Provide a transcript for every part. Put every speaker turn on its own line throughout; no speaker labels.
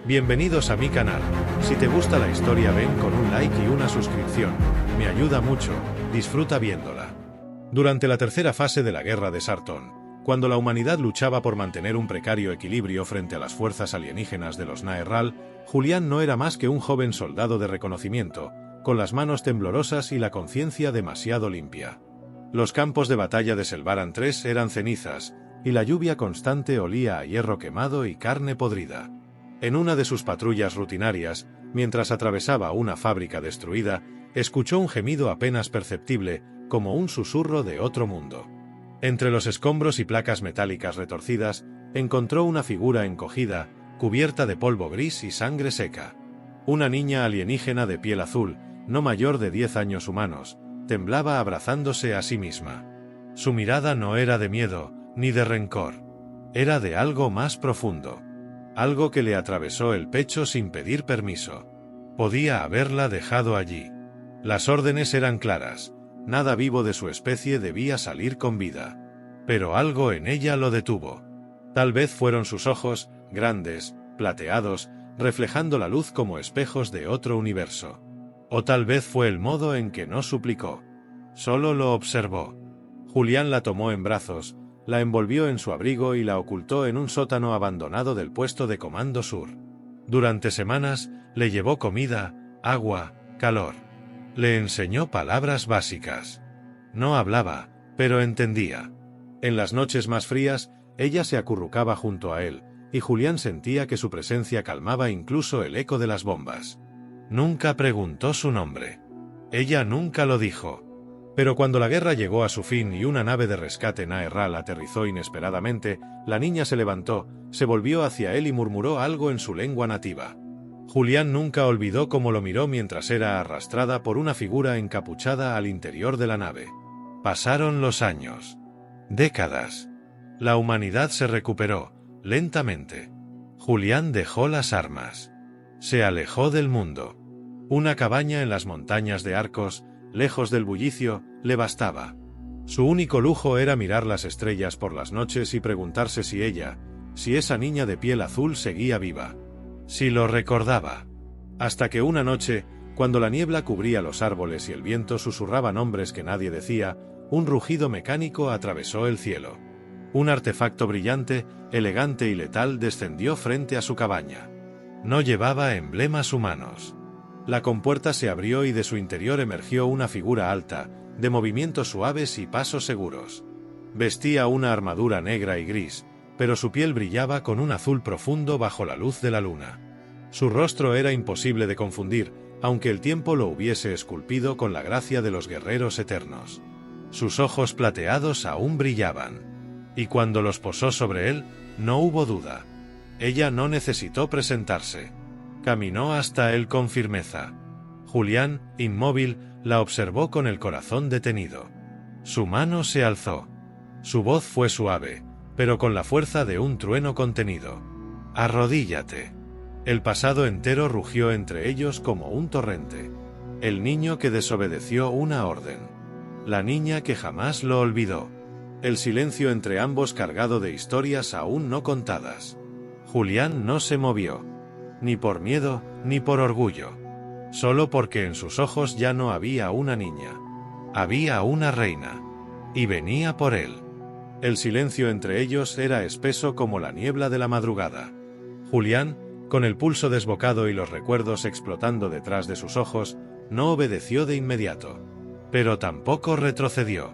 Bienvenidos a mi canal. Si te gusta la historia ven con un like y una suscripción. Me ayuda mucho, disfruta viéndola. Durante la tercera fase de la Guerra de Sartón, cuando la humanidad luchaba por mantener un precario equilibrio frente a las fuerzas alienígenas de los Naerral, Julián no era más que un joven soldado de reconocimiento, con las manos temblorosas y la conciencia demasiado limpia. Los campos de batalla de Selvaran III eran cenizas, y la lluvia constante olía a hierro quemado y carne podrida. En una de sus patrullas rutinarias, mientras atravesaba una fábrica destruida, escuchó un gemido apenas perceptible, como un susurro de otro mundo. Entre los escombros y placas metálicas retorcidas, encontró una figura encogida, cubierta de polvo gris y sangre seca. Una niña alienígena de piel azul, no mayor de 10 años humanos, temblaba abrazándose a sí misma. Su mirada no era de miedo, ni de rencor. Era de algo más profundo. Algo que le atravesó el pecho sin pedir permiso. Podía haberla dejado allí. Las órdenes eran claras. Nada vivo de su especie debía salir con vida. Pero algo en ella lo detuvo. Tal vez fueron sus ojos, grandes, plateados, reflejando la luz como espejos de otro universo. O tal vez fue el modo en que no suplicó. Solo lo observó. Julián la tomó en brazos, la envolvió en su abrigo y la ocultó en un sótano abandonado del puesto de Comando Sur. Durante semanas, le llevó comida, agua, calor. Le enseñó palabras básicas. No hablaba, pero entendía. En las noches más frías, ella se acurrucaba junto a él, y Julián sentía que su presencia calmaba incluso el eco de las bombas. Nunca preguntó su nombre. Ella nunca lo dijo. Pero cuando la guerra llegó a su fin y una nave de rescate Naerral aterrizó inesperadamente, la niña se levantó, se volvió hacia él y murmuró algo en su lengua nativa. Julián nunca olvidó cómo lo miró mientras era arrastrada por una figura encapuchada al interior de la nave. Pasaron los años. Décadas. La humanidad se recuperó, lentamente. Julián dejó las armas. Se alejó del mundo. Una cabaña en las montañas de Arcos, lejos del bullicio, le bastaba. Su único lujo era mirar las estrellas por las noches y preguntarse si esa niña de piel azul seguía viva. Si lo recordaba. Hasta que una noche, cuando la niebla cubría los árboles y el viento susurraba nombres que nadie decía, un rugido mecánico atravesó el cielo. Un artefacto brillante, elegante y letal descendió frente a su cabaña. No llevaba emblemas humanos. La compuerta se abrió y de su interior emergió una figura alta, de movimientos suaves y pasos seguros. Vestía una armadura negra y gris, pero su piel brillaba con un azul profundo bajo la luz de la luna. Su rostro era imposible de confundir, aunque el tiempo lo hubiese esculpido con la gracia de los guerreros eternos. Sus ojos plateados aún brillaban. Y cuando los posó sobre él, no hubo duda. Ella no necesitó presentarse. Caminó hasta él con firmeza. Julián, inmóvil, la observó con el corazón detenido. Su mano se alzó. Su voz fue suave, pero con la fuerza de un trueno contenido. «Arrodíllate». El pasado entero rugió entre ellos como un torrente. El niño que desobedeció una orden. La niña que jamás lo olvidó. El silencio entre ambos cargado de historias aún no contadas. Julián no se movió. Ni por miedo, ni por orgullo. Solo porque en sus ojos ya no había una niña. Había una reina. Y venía por él. El silencio entre ellos era espeso como la niebla de la madrugada. Julián, con el pulso desbocado y los recuerdos explotando detrás de sus ojos, no obedeció de inmediato. Pero tampoco retrocedió.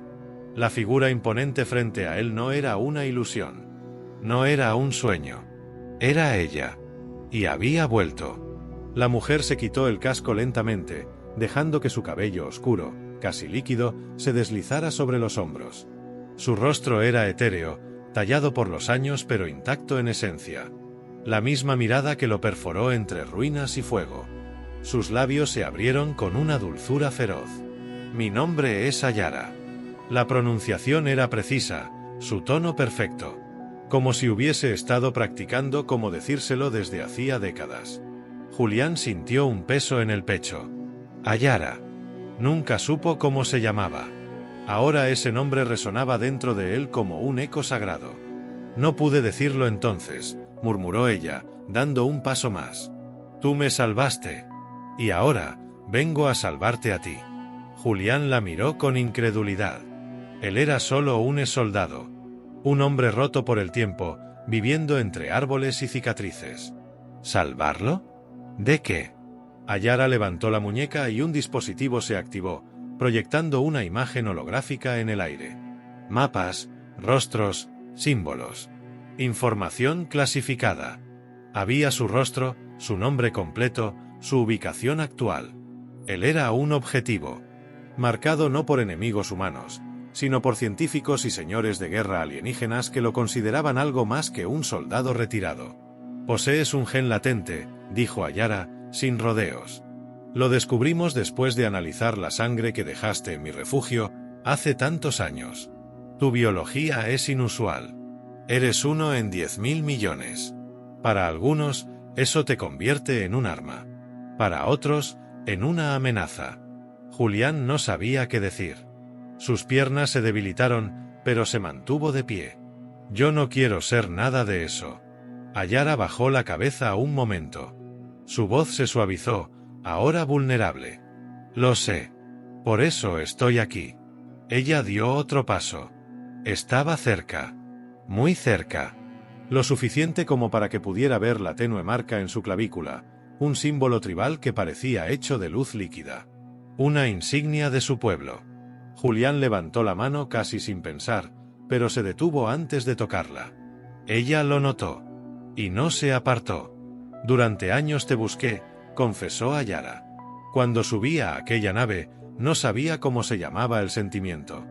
La figura imponente frente a él no era una ilusión. No era un sueño. Era ella. Y había vuelto. La mujer se quitó el casco lentamente, dejando que su cabello oscuro, casi líquido, se deslizara sobre los hombros. Su rostro era etéreo, tallado por los años pero intacto en esencia. La misma mirada que lo perforó entre ruinas y fuego. Sus labios se abrieron con una dulzura feroz. «Mi nombre es Ayara». La pronunciación era precisa, su tono perfecto. Como si hubiese estado practicando cómo decírselo desde hacía décadas. Julián sintió un peso en el pecho. Ayara. Nunca supo cómo se llamaba. Ahora ese nombre resonaba dentro de él como un eco sagrado. No pude decirlo entonces, murmuró ella, dando un paso más. Tú me salvaste. Y ahora, vengo a salvarte a ti. Julián la miró con incredulidad. Él era solo un soldado. Un hombre roto por el tiempo, viviendo entre árboles y cicatrices. ¿Salvarlo? ¿De qué? Ayara levantó la muñeca y un dispositivo se activó, proyectando una imagen holográfica en el aire. Mapas, rostros, símbolos. Información clasificada. Había su rostro, su nombre completo, su ubicación actual. Él era un objetivo, marcado no por enemigos humanos, sino por científicos y señores de guerra alienígenas que lo consideraban algo más que un soldado retirado. Posees un gen latente, dijo Ayara, sin rodeos. Lo descubrimos después de analizar la sangre que dejaste en mi refugio hace tantos años. Tu biología es inusual. Eres 1 en 10.000 millones. Para algunos, eso te convierte en un arma. Para otros, en una amenaza. Julián no sabía qué decir. Sus piernas se debilitaron, pero se mantuvo de pie. Yo no quiero ser nada de eso. Ayara bajó la cabeza un momento. Su voz se suavizó, ahora vulnerable. Lo sé. Por eso estoy aquí. Ella dio otro paso. Estaba cerca. Muy cerca. Lo suficiente como para que pudiera ver la tenue marca en su clavícula, un símbolo tribal que parecía hecho de luz líquida. Una insignia de su pueblo. Julián levantó la mano casi sin pensar, pero se detuvo antes de tocarla. Ella lo notó. Y no se apartó. Durante años te busqué, confesó Ayara. Cuando subí a aquella nave, no sabía cómo se llamaba el sentimiento.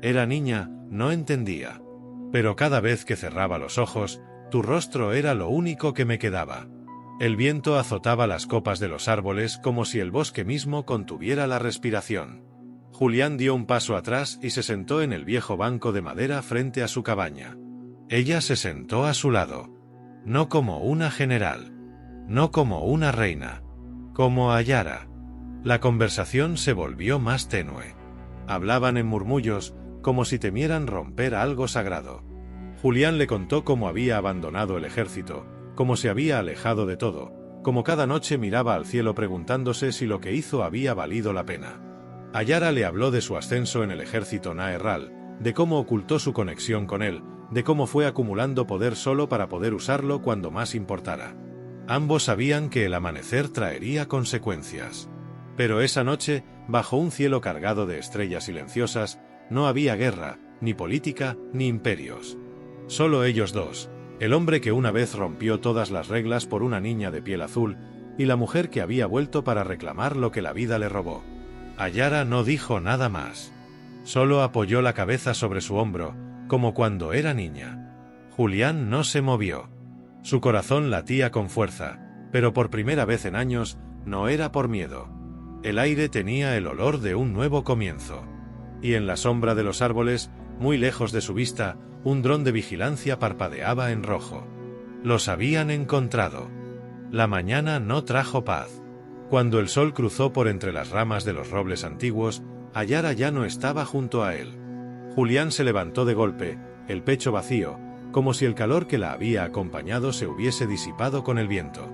Era niña, no entendía. Pero cada vez que cerraba los ojos, tu rostro era lo único que me quedaba. El viento azotaba las copas de los árboles como si el bosque mismo contuviera la respiración. Julián dio un paso atrás y se sentó en el viejo banco de madera frente a su cabaña. Ella se sentó a su lado. No como una general. No como una reina. Como Ayara. La conversación se volvió más tenue. Hablaban en murmullos, como si temieran romper algo sagrado. Julián le contó cómo había abandonado el ejército, cómo se había alejado de todo, cómo cada noche miraba al cielo preguntándose si lo que hizo había valido la pena. Ayara le habló de su ascenso en el ejército Naerral, de cómo ocultó su conexión con él, de cómo fue acumulando poder solo para poder usarlo cuando más importara. Ambos sabían que el amanecer traería consecuencias. Pero esa noche, bajo un cielo cargado de estrellas silenciosas, no había guerra, ni política, ni imperios. Solo ellos dos, el hombre que una vez rompió todas las reglas por una niña de piel azul, y la mujer que había vuelto para reclamar lo que la vida le robó. Ayara no dijo nada más. Solo apoyó la cabeza sobre su hombro, como cuando era niña. Julián no se movió. Su corazón latía con fuerza, pero por primera vez en años, no era por miedo. El aire tenía el olor de un nuevo comienzo. Y en la sombra de los árboles, muy lejos de su vista, un dron de vigilancia parpadeaba en rojo. Los habían encontrado. La mañana no trajo paz. Cuando el sol cruzó por entre las ramas de los robles antiguos, Ayara ya no estaba junto a él. Julián se levantó de golpe, el pecho vacío, como si el calor que la había acompañado se hubiese disipado con el viento.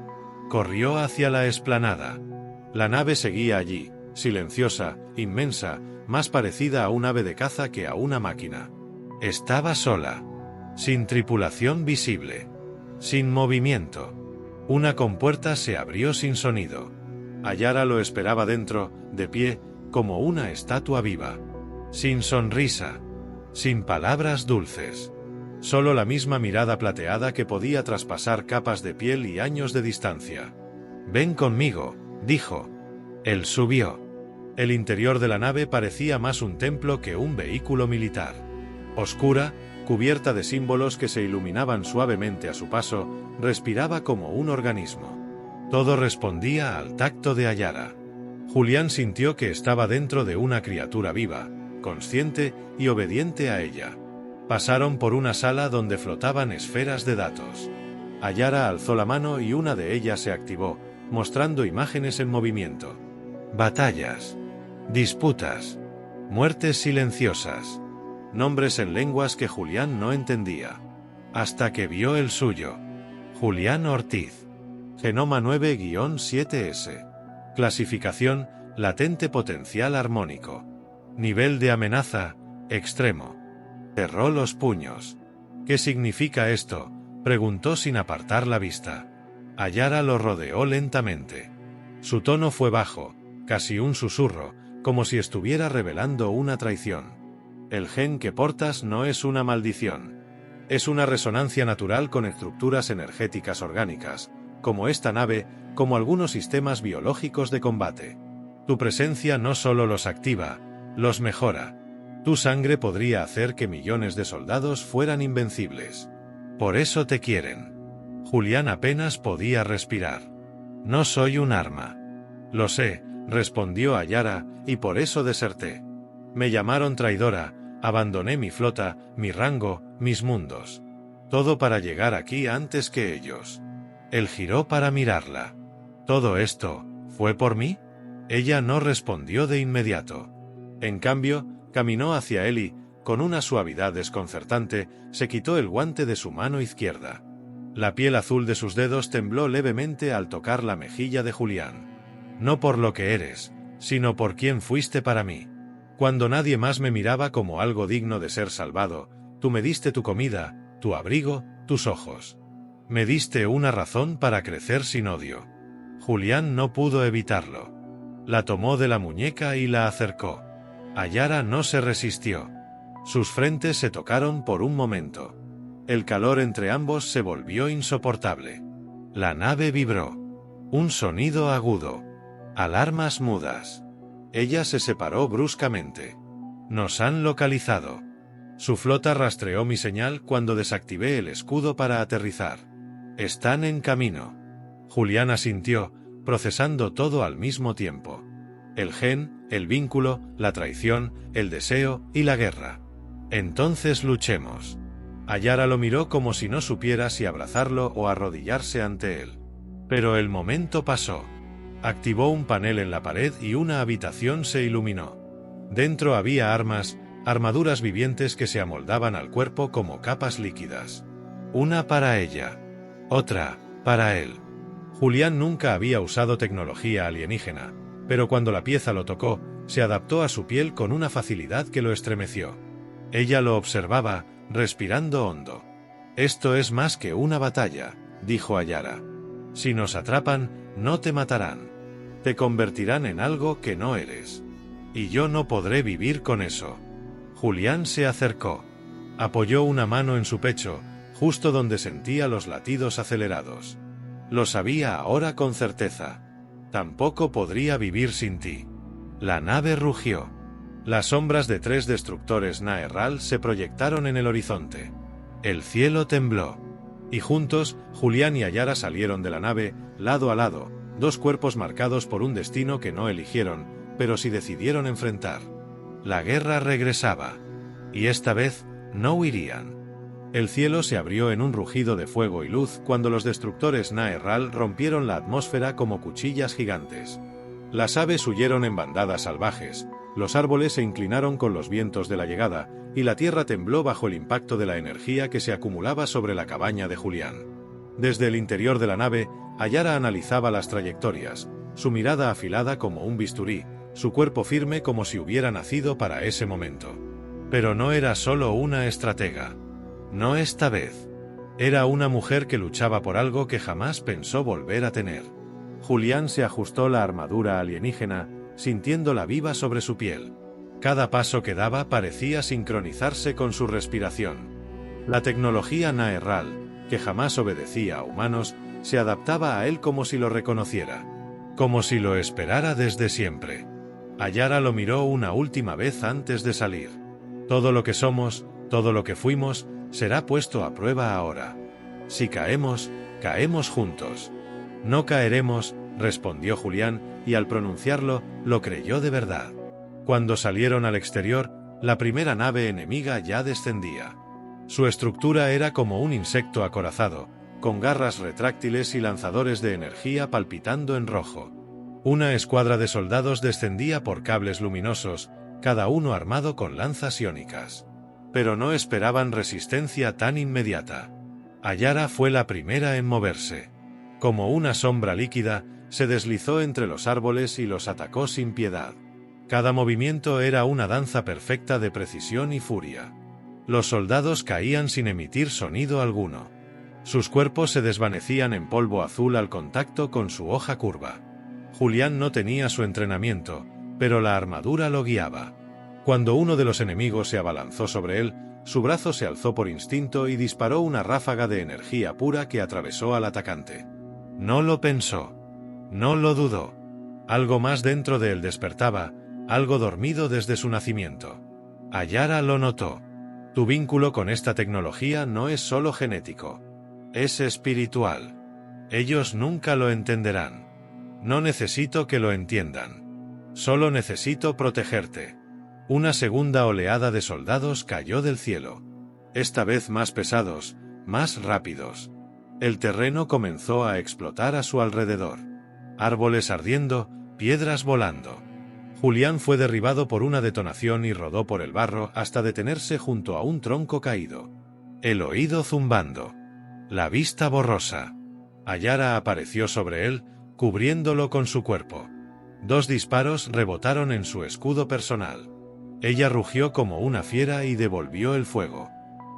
Corrió hacia la explanada. La nave seguía allí, silenciosa, inmensa, más parecida a un ave de caza que a una máquina. Estaba sola, sin tripulación visible, sin movimiento. Una compuerta se abrió sin sonido. Ayara lo esperaba dentro, de pie, como una estatua viva. Sin sonrisa, sin palabras dulces. Solo la misma mirada plateada que podía traspasar capas de piel y años de distancia. «Ven conmigo», dijo. Él subió. El interior de la nave parecía más un templo que un vehículo militar. Oscura, cubierta de símbolos que se iluminaban suavemente a su paso, respiraba como un organismo. Todo respondía al tacto de Ayara. Julián sintió que estaba dentro de una criatura viva, consciente y obediente a ella. Pasaron por una sala donde flotaban esferas de datos. Ayara alzó la mano y una de ellas se activó, mostrando imágenes en movimiento. Batallas, disputas, muertes silenciosas, nombres en lenguas que Julián no entendía. Hasta que vio el suyo. Julián Ortiz. Genoma 9-7S. Clasificación: latente potencial armónico. Nivel de amenaza: extremo. Cerró los puños. ¿Qué significa esto?, preguntó sin apartar la vista. Ayara lo rodeó lentamente. Su tono fue bajo, casi un susurro, como si estuviera revelando una traición. El gen que portas no es una maldición. Es una resonancia natural con estructuras energéticas orgánicas, como esta nave, como algunos sistemas biológicos de combate. Tu presencia no solo los activa, los mejora. Tu sangre podría hacer que millones de soldados fueran invencibles. Por eso te quieren. Julián apenas podía respirar. No soy un arma. Lo sé, respondió Ayara, y por eso deserté. Me llamaron traidora, abandoné mi flota, mi rango, mis mundos. Todo para llegar aquí antes que ellos. Él giró para mirarla. ¿Todo esto fue por mí? Ella no respondió de inmediato. En cambio, caminó hacia él y, con una suavidad desconcertante, se quitó el guante de su mano izquierda. La piel azul de sus dedos tembló levemente al tocar la mejilla de Julián. No por lo que eres, sino por quién fuiste para mí. Cuando nadie más me miraba como algo digno de ser salvado, tú me diste tu comida, tu abrigo, tus ojos. Me diste una razón para crecer sin odio. Julián no pudo evitarlo. La tomó de la muñeca y la acercó. Ayara no se resistió. Sus frentes se tocaron por un momento. El calor entre ambos se volvió insoportable. La nave vibró. Un sonido agudo. Alarmas mudas. Ella se separó bruscamente. Nos han localizado. Su flota rastreó mi señal cuando desactivé el escudo para aterrizar. Están en camino. Julián asintió, procesando todo al mismo tiempo. El gen, el vínculo, la traición, el deseo y la guerra. Entonces luchemos. Ayara lo miró como si no supiera si abrazarlo o arrodillarse ante él. Pero el momento pasó. Activó un panel en la pared y una habitación se iluminó. Dentro había armas, armaduras vivientes que se amoldaban al cuerpo como capas líquidas. Una para ella. Otra, para él. Julián nunca había usado tecnología alienígena, pero cuando la pieza lo tocó, se adaptó a su piel con una facilidad que lo estremeció. Ella lo observaba, respirando hondo. Esto es más que una batalla, dijo Ayara. Si nos atrapan, no te matarán. Te convertirán en algo que no eres. Y yo no podré vivir con eso. Julián se acercó. Apoyó una mano en su pecho, justo donde sentía los latidos acelerados. Lo sabía ahora con certeza. Tampoco podría vivir sin ti. La nave rugió. Las sombras de 3 destructores Naerral se proyectaron en el horizonte. El cielo tembló. Y juntos, Julián y Ayara salieron de la nave, lado a lado, 2 cuerpos marcados por un destino que no eligieron, pero sí decidieron enfrentar. La guerra regresaba. Y esta vez, no huirían. El cielo se abrió en un rugido de fuego y luz cuando los destructores Naerral rompieron la atmósfera como cuchillas gigantes. Las aves huyeron en bandadas salvajes, los árboles se inclinaron con los vientos de la llegada, y la tierra tembló bajo el impacto de la energía que se acumulaba sobre la cabaña de Julián. Desde el interior de la nave, Ayara analizaba las trayectorias, su mirada afilada como un bisturí, su cuerpo firme como si hubiera nacido para ese momento. Pero no era solo una estratega. No esta vez. Era una mujer que luchaba por algo que jamás pensó volver a tener. Julián se ajustó la armadura alienígena, sintiéndola viva sobre su piel. Cada paso que daba parecía sincronizarse con su respiración. La tecnología Naerral, que jamás obedecía a humanos, se adaptaba a él como si lo reconociera. Como si lo esperara desde siempre. Ayara lo miró una última vez antes de salir. Todo lo que somos, todo lo que fuimos, será puesto a prueba ahora. Si caemos, caemos juntos. No caeremos, respondió Julián, y al pronunciarlo, lo creyó de verdad. Cuando salieron al exterior, la primera nave enemiga ya descendía. Su estructura era como un insecto acorazado, con garras retráctiles y lanzadores de energía palpitando en rojo. Una escuadra de soldados descendía por cables luminosos, cada uno armado con lanzas iónicas. Pero no esperaban resistencia tan inmediata. Ayara fue la primera en moverse. Como una sombra líquida, se deslizó entre los árboles y los atacó sin piedad. Cada movimiento era una danza perfecta de precisión y furia. Los soldados caían sin emitir sonido alguno. Sus cuerpos se desvanecían en polvo azul al contacto con su hoja curva. Julián no tenía su entrenamiento, pero la armadura lo guiaba. Cuando uno de los enemigos se abalanzó sobre él, su brazo se alzó por instinto y disparó una ráfaga de energía pura que atravesó al atacante. No lo pensó. No lo dudó. Algo más dentro de él despertaba, algo dormido desde su nacimiento. Ayara lo notó. Tu vínculo con esta tecnología no es solo genético. Es espiritual. Ellos nunca lo entenderán. No necesito que lo entiendan. Solo necesito protegerte. Una segunda oleada de soldados cayó del cielo. Esta vez más pesados, más rápidos. El terreno comenzó a explotar a su alrededor. Árboles ardiendo, piedras volando. Julián fue derribado por una detonación y rodó por el barro hasta detenerse junto a un tronco caído. El oído zumbando. La vista borrosa. Ayara apareció sobre él, cubriéndolo con su cuerpo. 2 disparos rebotaron en su escudo personal. Ella rugió como una fiera y devolvió el fuego.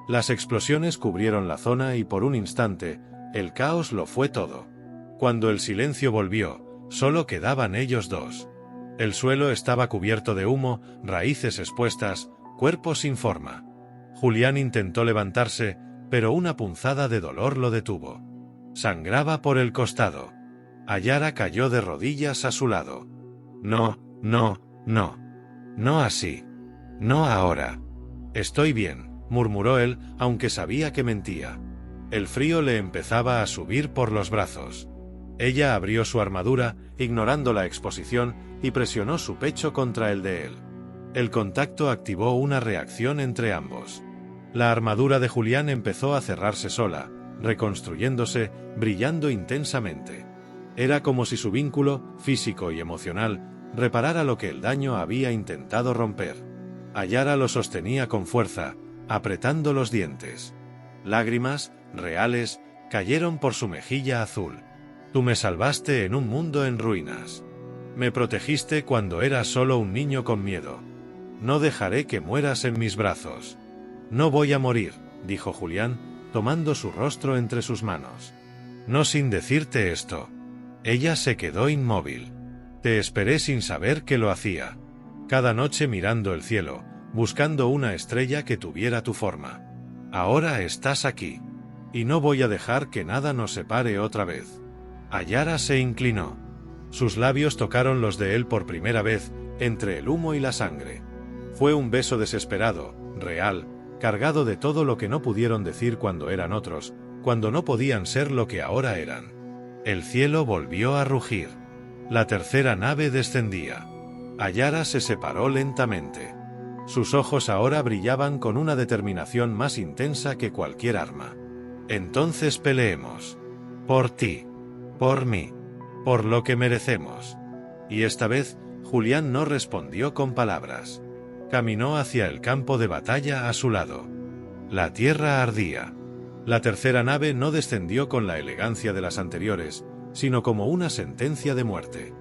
Las explosiones cubrieron la zona y por un instante, el caos lo fue todo. Cuando el silencio volvió, solo quedaban ellos dos. El suelo estaba cubierto de humo, raíces expuestas, cuerpos sin forma. Julián intentó levantarse, pero una punzada de dolor lo detuvo. Sangraba por el costado. Ayara cayó de rodillas a su lado. No, no, no. No así. No ahora. Estoy bien, murmuró él, aunque sabía que mentía. El frío le empezaba a subir por los brazos. Ella abrió su armadura, ignorando la exposición, y presionó su pecho contra el de él. El contacto activó una reacción entre ambos. La armadura de Julián empezó a cerrarse sola, reconstruyéndose, brillando intensamente. Era como si su vínculo, físico y emocional, reparara lo que el daño había intentado romper. Ayara lo sostenía con fuerza, apretando los dientes. Lágrimas, reales, cayeron por su mejilla azul. Tú me salvaste en un mundo en ruinas. Me protegiste cuando era solo un niño con miedo. No dejaré que mueras en mis brazos. No voy a morir, dijo Julián, tomando su rostro entre sus manos. No sin decirte esto. Ella se quedó inmóvil. Te esperé sin saber que lo hacía. Cada noche mirando el cielo, buscando una estrella que tuviera tu forma. Ahora estás aquí. Y no voy a dejar que nada nos separe otra vez. Ayara se inclinó. Sus labios tocaron los de él por primera vez, entre el humo y la sangre. Fue un beso desesperado, real, cargado de todo lo que no pudieron decir cuando eran otros, cuando no podían ser lo que ahora eran. El cielo volvió a rugir. La tercera nave descendía. Ayara se separó lentamente. Sus ojos ahora brillaban con una determinación más intensa que cualquier arma. Entonces peleemos. Por ti. Por mí. Por lo que merecemos. Y esta vez, Julián no respondió con palabras. Caminó hacia el campo de batalla a su lado. La tierra ardía. La tercera nave no descendió con la elegancia de las anteriores, sino como una sentencia de muerte.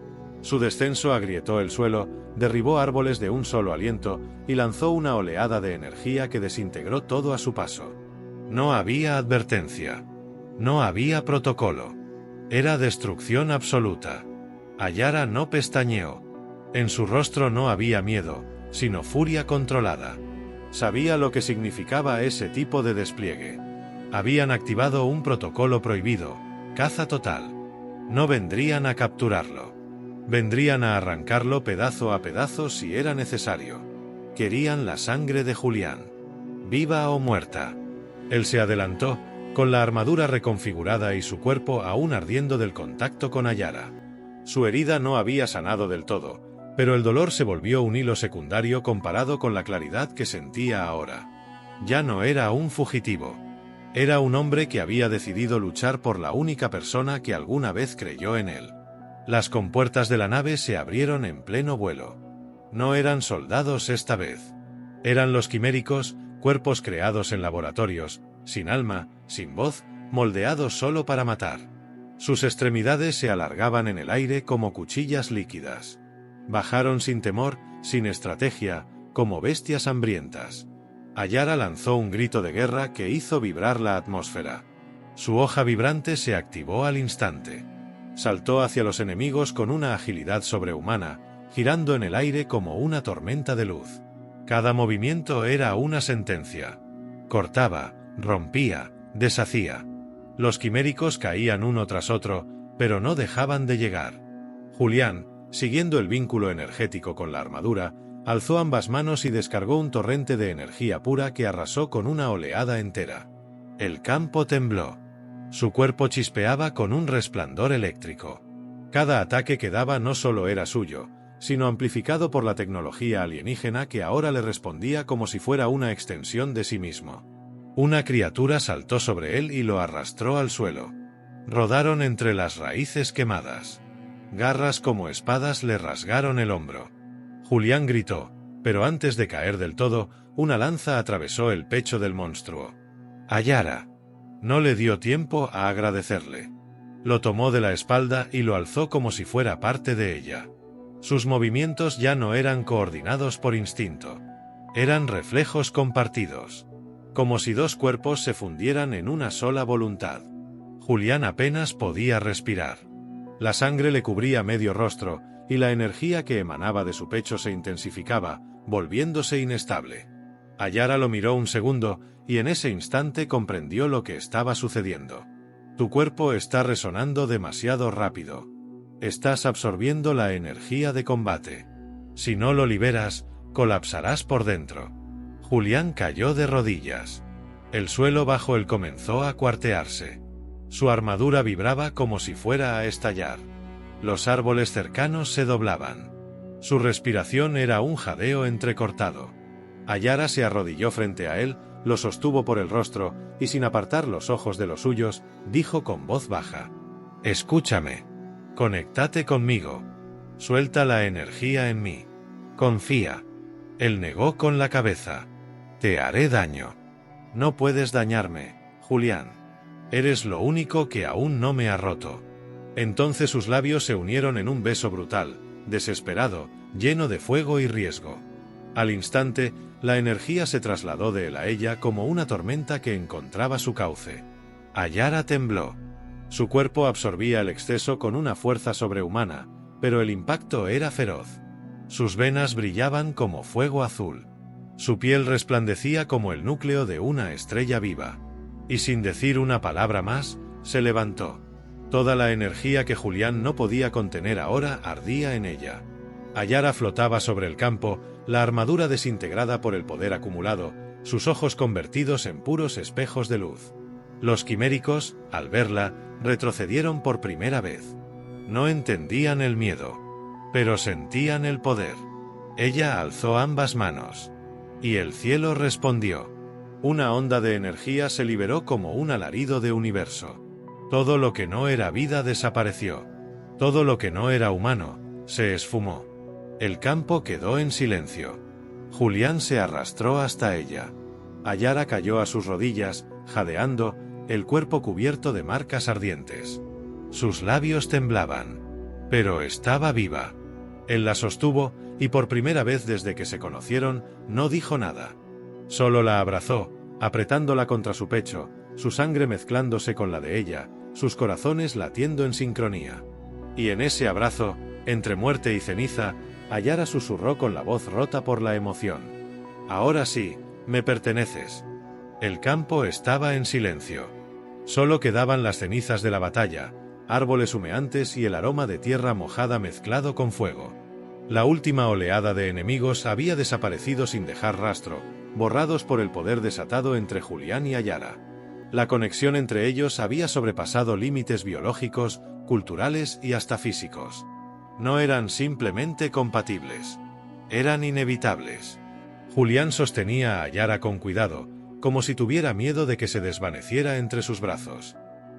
Su descenso agrietó el suelo, derribó árboles de un solo aliento y lanzó una oleada de energía que desintegró todo a su paso. No había advertencia. No había protocolo. Era destrucción absoluta. Ayara no pestañeó. En su rostro no había miedo, sino furia controlada. Sabía lo que significaba ese tipo de despliegue. Habían activado un protocolo prohibido, caza total. No vendrían a capturarlo. Vendrían a arrancarlo pedazo a pedazo si era necesario. Querían la sangre de Julián. Viva o muerta. Él se adelantó, con la armadura reconfigurada y su cuerpo aún ardiendo del contacto con Ayara. Su herida no había sanado del todo, pero el dolor se volvió un hilo secundario comparado con la claridad que sentía ahora. Ya no era un fugitivo. Era un hombre que había decidido luchar por la única persona que alguna vez creyó en él. Las compuertas de la nave se abrieron en pleno vuelo. No eran soldados esta vez. Eran los quiméricos, cuerpos creados en laboratorios, sin alma, sin voz, moldeado solo para matar. Sus extremidades se alargaban en el aire como cuchillas líquidas. Bajaron sin temor, sin estrategia, como bestias hambrientas. Ayara lanzó un grito de guerra que hizo vibrar la atmósfera. Su hoja vibrante se activó al instante. Saltó hacia los enemigos con una agilidad sobrehumana, girando en el aire como una tormenta de luz. Cada movimiento era una sentencia. Cortaba, rompía, deshacía. Los quiméricos caían uno tras otro, pero no dejaban de llegar. Julián, siguiendo el vínculo energético con la armadura, alzó ambas manos y descargó un torrente de energía pura que arrasó con una oleada entera. El campo tembló. Su cuerpo chispeaba con un resplandor eléctrico. Cada ataque que daba no solo era suyo, sino amplificado por la tecnología alienígena que ahora le respondía como si fuera una extensión de sí mismo. Una criatura saltó sobre él y lo arrastró al suelo. Rodaron entre las raíces quemadas. Garras como espadas le rasgaron el hombro. Julián gritó, pero antes de caer del todo, una lanza atravesó el pecho del monstruo. Ayara. No le dio tiempo a agradecerle. Lo tomó de la espalda y lo alzó como si fuera parte de ella. Sus movimientos ya no eran coordinados por instinto. Eran reflejos compartidos. Como si dos cuerpos se fundieran en una sola voluntad. Julián apenas podía respirar. La sangre le cubría medio rostro, y la energía que emanaba de su pecho se intensificaba, volviéndose inestable. Ayara lo miró un segundo, y en ese instante comprendió lo que estaba sucediendo. Tu cuerpo está resonando demasiado rápido. Estás absorbiendo la energía de combate. Si no lo liberas, colapsarás por dentro. Julián cayó de rodillas. El suelo bajo él comenzó a cuartearse. Su armadura vibraba como si fuera a estallar. Los árboles cercanos se doblaban. Su respiración era un jadeo entrecortado. Ayara se arrodilló frente a él, lo sostuvo por el rostro, y sin apartar los ojos de los suyos, dijo con voz baja: «Escúchame. Conéctate conmigo. Suelta la energía en mí. Confía». Él negó con la cabeza. «Te haré daño». «No puedes dañarme, Julián. Eres lo único que aún no me ha roto». Entonces sus labios se unieron en un beso brutal, desesperado, lleno de fuego y riesgo. Al instante, la energía se trasladó de él a ella como una tormenta que encontraba su cauce. Ayara tembló. Su cuerpo absorbía el exceso con una fuerza sobrehumana, pero el impacto era feroz. Sus venas brillaban como fuego azul. Su piel resplandecía como el núcleo de una estrella viva. Y sin decir una palabra más, se levantó. Toda la energía que Julián no podía contener ahora ardía en ella. Ayara flotaba sobre el campo, la armadura desintegrada por el poder acumulado, sus ojos convertidos en puros espejos de luz. Los quiméricos, al verla, retrocedieron por primera vez. No entendían el miedo, pero sentían el poder. Ella alzó ambas manos. Y el cielo respondió. Una onda de energía se liberó como un alarido de universo. Todo lo que no era vida desapareció. Todo lo que no era humano, se esfumó. El campo quedó en silencio. Julián se arrastró hasta ella. Ayara cayó a sus rodillas, jadeando, el cuerpo cubierto de marcas ardientes. Sus labios temblaban. Pero estaba viva. Él la sostuvo, y por primera vez desde que se conocieron, no dijo nada. Solo la abrazó, apretándola contra su pecho, su sangre mezclándose con la de ella, sus corazones latiendo en sincronía. Y en ese abrazo, entre muerte y ceniza, Ayara susurró con la voz rota por la emoción: «Ahora sí, me perteneces». El campo estaba en silencio. Solo quedaban las cenizas de la batalla, árboles humeantes y el aroma de tierra mojada mezclado con fuego. La última oleada de enemigos había desaparecido sin dejar rastro, borrados por el poder desatado entre Julián y Ayara. La conexión entre ellos había sobrepasado límites biológicos, culturales y hasta físicos. No eran simplemente compatibles. Eran inevitables. Julián sostenía a Ayara con cuidado, como si tuviera miedo de que se desvaneciera entre sus brazos.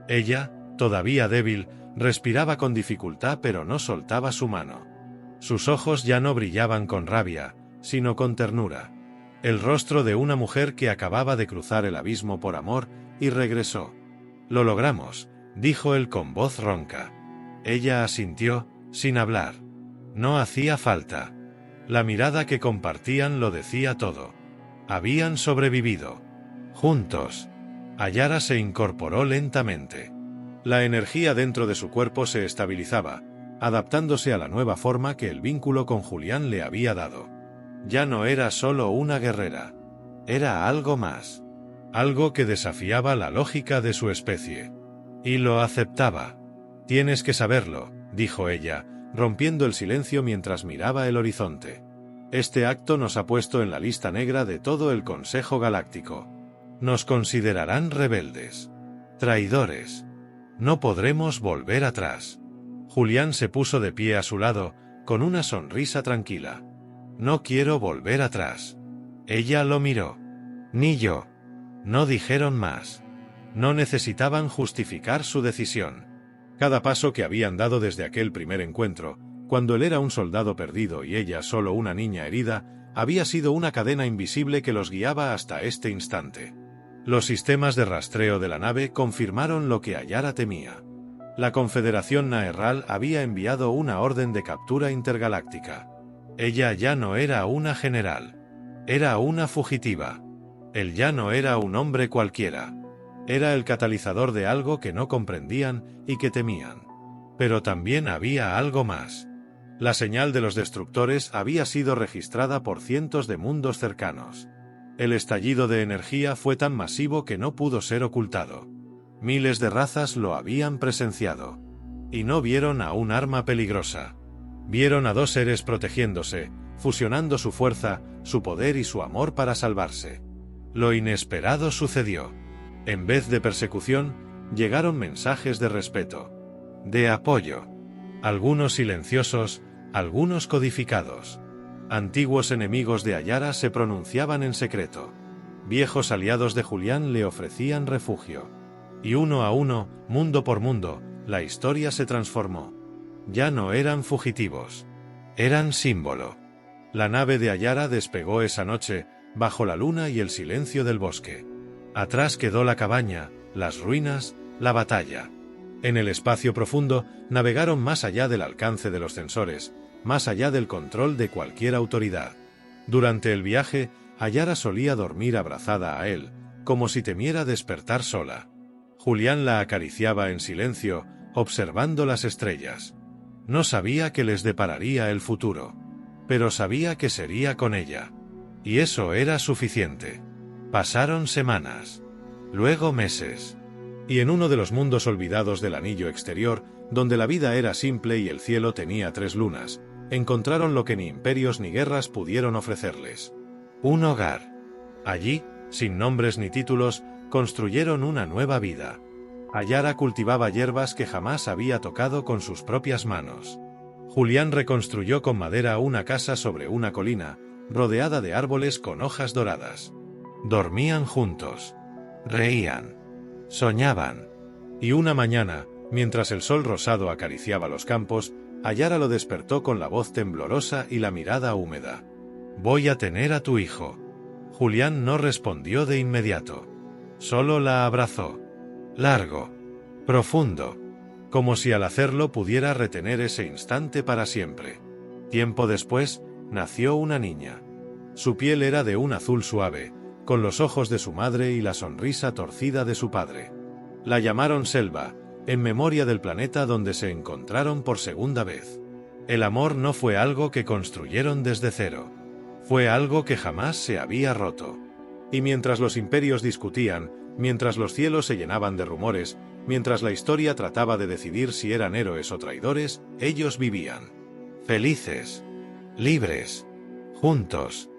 Ella, todavía débil, respiraba con dificultad pero no soltaba su mano. Sus ojos ya no brillaban con rabia, sino con ternura. El rostro de una mujer que acababa de cruzar el abismo por amor y regresó. Lo logramos, dijo él con voz ronca. Ella asintió, sin hablar. No hacía falta. La mirada que compartían lo decía todo. Habían sobrevivido. Juntos. Ayara se incorporó lentamente. La energía dentro de su cuerpo se estabilizaba, adaptándose a la nueva forma que el vínculo con Julián le había dado. Ya no era solo una guerrera. Era algo más. Algo que desafiaba la lógica de su especie. Y lo aceptaba. Tienes que saberlo, dijo ella, rompiendo el silencio mientras miraba el horizonte. Este acto nos ha puesto en la lista negra de todo el Consejo Galáctico. Nos considerarán rebeldes. Traidores. No podremos volver atrás. Julián se puso de pie a su lado, con una sonrisa tranquila. No quiero volver atrás. Ella lo miró. Ni yo. No dijeron más. No necesitaban justificar su decisión. Cada paso que habían dado desde aquel primer encuentro, cuando él era un soldado perdido y ella solo una niña herida, había sido una cadena invisible que los guiaba hasta este instante. Los sistemas de rastreo de la nave confirmaron lo que Ayara temía. La Confederación Naerral había enviado una orden de captura intergaláctica. Ella ya no era una general. Era una fugitiva. Él ya no era un hombre cualquiera. Era el catalizador de algo que no comprendían y que temían. Pero también había algo más. La señal de los destructores había sido registrada por cientos de mundos cercanos. El estallido de energía fue tan masivo que no pudo ser ocultado. Miles de razas lo habían presenciado. Y no vieron a un arma peligrosa. Vieron a dos seres protegiéndose, fusionando su fuerza, su poder y su amor para salvarse. Lo inesperado sucedió. En vez de persecución, llegaron mensajes de respeto, de apoyo. Algunos silenciosos, algunos codificados. Antiguos enemigos de Ayara se pronunciaban en secreto. Viejos aliados de Julián le ofrecían refugio. Y uno a uno, mundo por mundo, la historia se transformó. Ya no eran fugitivos. Eran símbolo. La nave de Ayara despegó esa noche, bajo la luna y el silencio del bosque. Atrás quedó la cabaña, las ruinas, la batalla. En el espacio profundo, navegaron más allá del alcance de los sensores, más allá del control de cualquier autoridad. Durante el viaje, Ayara solía dormir abrazada a él, como si temiera despertar sola. Julián la acariciaba en silencio, observando las estrellas. No sabía qué les depararía el futuro, pero sabía que sería con ella. Y eso era suficiente. Pasaron semanas, luego meses. Y en uno de los mundos olvidados del anillo exterior, donde la vida era simple y el cielo tenía 3 lunas, encontraron lo que ni imperios ni guerras pudieron ofrecerles. Un hogar. Allí, sin nombres ni títulos, construyeron una nueva vida. Ayara cultivaba hierbas que jamás había tocado con sus propias manos. Julián reconstruyó con madera una casa sobre una colina, rodeada de árboles con hojas doradas. Dormían juntos. Reían. Soñaban. Y una mañana, mientras el sol rosado acariciaba los campos, Ayara lo despertó con la voz temblorosa y la mirada húmeda. «Voy a tener a tu hijo». Julián no respondió de inmediato. Solo la abrazó. Largo. Profundo. Como si al hacerlo pudiera retener ese instante para siempre. Tiempo después, nació una niña. Su piel era de un azul suave, con los ojos de su madre y la sonrisa torcida de su padre. La llamaron Selva, en memoria del planeta donde se encontraron por segunda vez. El amor no fue algo que construyeron desde cero. Fue algo que jamás se había roto. Y mientras los imperios discutían, mientras los cielos se llenaban de rumores, mientras la historia trataba de decidir si eran héroes o traidores, ellos vivían. Felices. Libres. Juntos.